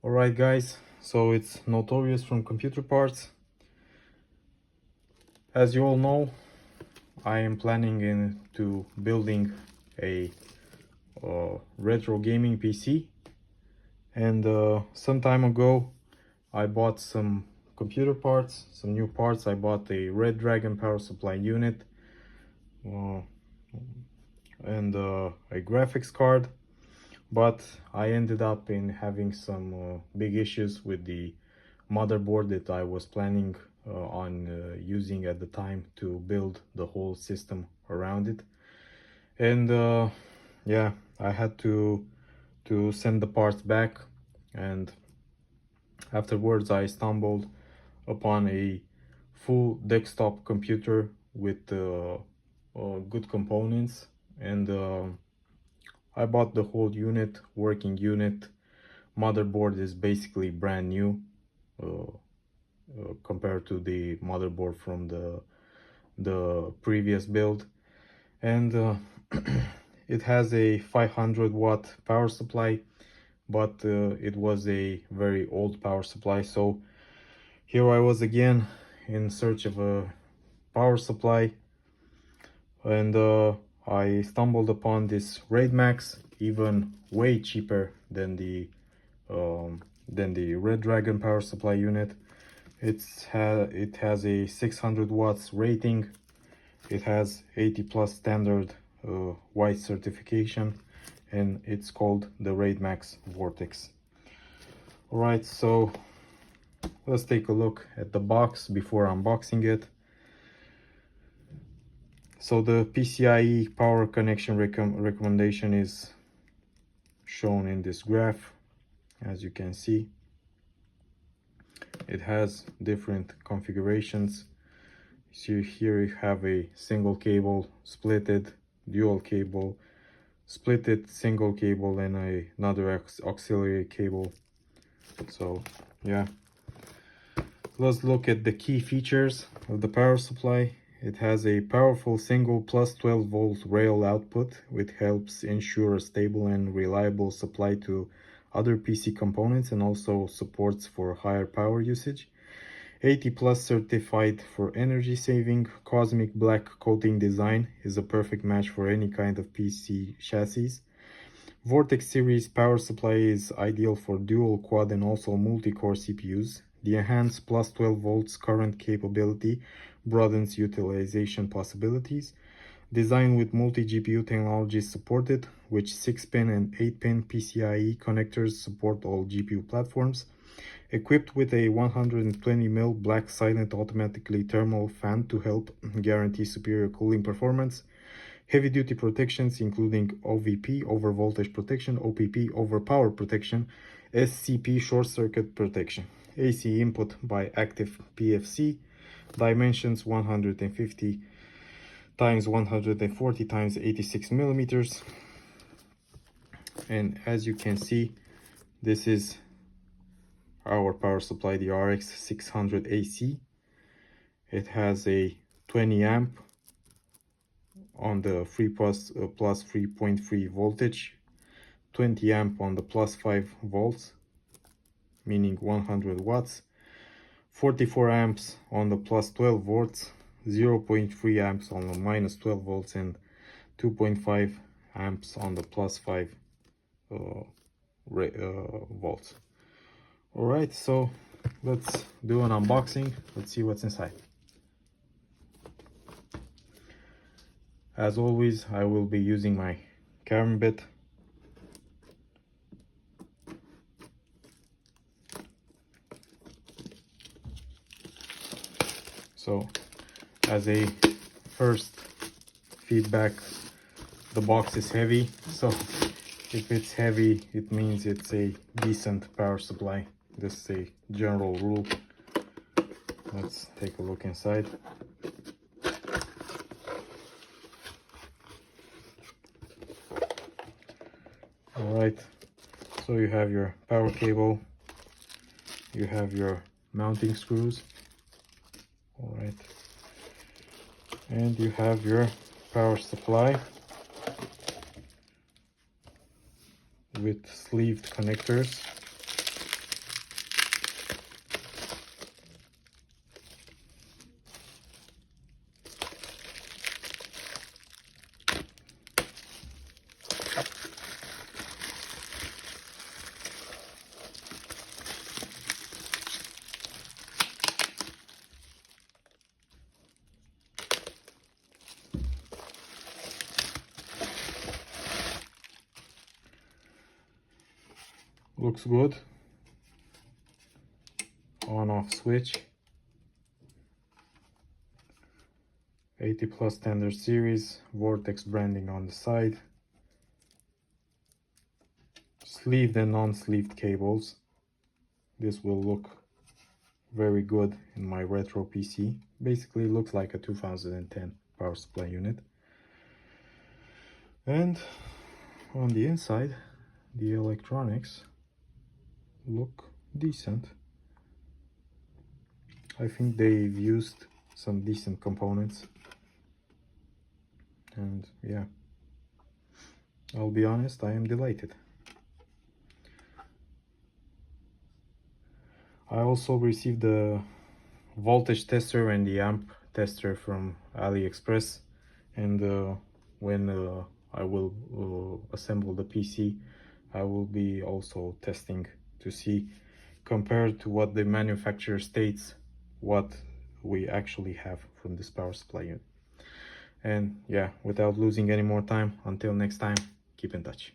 Alright guys, so it's Notorious from Computer Parts. As you all know, I am planning into building a retro gaming PC, and some time ago I bought some computer parts, some new parts. I bought a Red Dragon power supply unit uh, and a graphics card, but I ended up in having some big issues with the motherboard that I was planning on using at the time to build the whole system around it. And yeah, I had to send the parts back, and afterwards I stumbled upon a full desktop computer with good components, and I bought the whole unit, working unit. Motherboard is basically brand new compared to the motherboard from the previous build, and it has a 500-watt power supply, but it was a very old power supply. So here I was again in search of a power supply, and I stumbled upon this Raidmax, even way cheaper than the Red Dragon power supply unit. It has a 600 watts rating. It has 80 plus standard white certification, and it's called the Raidmax Vortex. Alright, so let's take a look at the box before unboxing it. So the PCIe power connection recommendation is shown in this graph. As you can see, it has different configurations. So here you have a single cable, splitted, dual cable, splitted, single cable, and another auxiliary cable. So yeah, let's look at the key features of the power supply. It has a powerful single plus 12 volt rail output, which helps ensure a stable and reliable supply to other PC components, and also supports for higher power usage. 80 plus certified for energy saving. Cosmic black coating design is a perfect match for any kind of PC chassis. Vortex series power supply is ideal for dual, quad, and also multi-core CPUs. The enhanced plus 12 volts current capability broadens utilization possibilities. Designed with multi-GPU technologies supported, which 6-pin and 8-pin PCIe connectors support all GPU platforms. Equipped with a 120mm black silent automatically thermal fan to help guarantee superior cooling performance. Heavy-duty protections including OVP, over voltage protection, OPP, over power protection, SCP, short circuit protection. AC input by active PFC. Dimensions 150 times 140 times 86 millimeters. And as you can see, this is our power supply, the RX 600 AC. It has a 20 amp on the plus 3.3 voltage, 20 amp on the plus 5 volts, meaning 100 watts, 44 amps on the plus 12 volts, 0.3 amps on the minus 12 volts, and 2.5 amps on the plus 5 volts. Alright, so let's do an unboxing. Let's see what's inside. As always, I will be using my camera bit. So, as a first feedback, the box is heavy. So, if it's heavy, it means it's a decent power supply. This is a general rule. Let's take a look inside. Alright, so you have your power cable, you have your mounting screws, alright, and you have your power supply with sleeved connectors. Looks good. On off switch. 80 plus standard series, Vortex branding on the side. Sleeved and non-sleeved cables. This will look very good in my retro PC. Basically looks like a 2010 power supply unit. And on the inside, the electronics look decent. I think they've used some decent components. And yeah, I'll be honest, I am delighted. I also received the voltage tester and the amp tester from AliExpress, and when I will assemble the PC, I will be also testing to see, compared to what the manufacturer states, what we actually have from this power supply unit. And yeah, without losing any more time, until next time, keep in touch.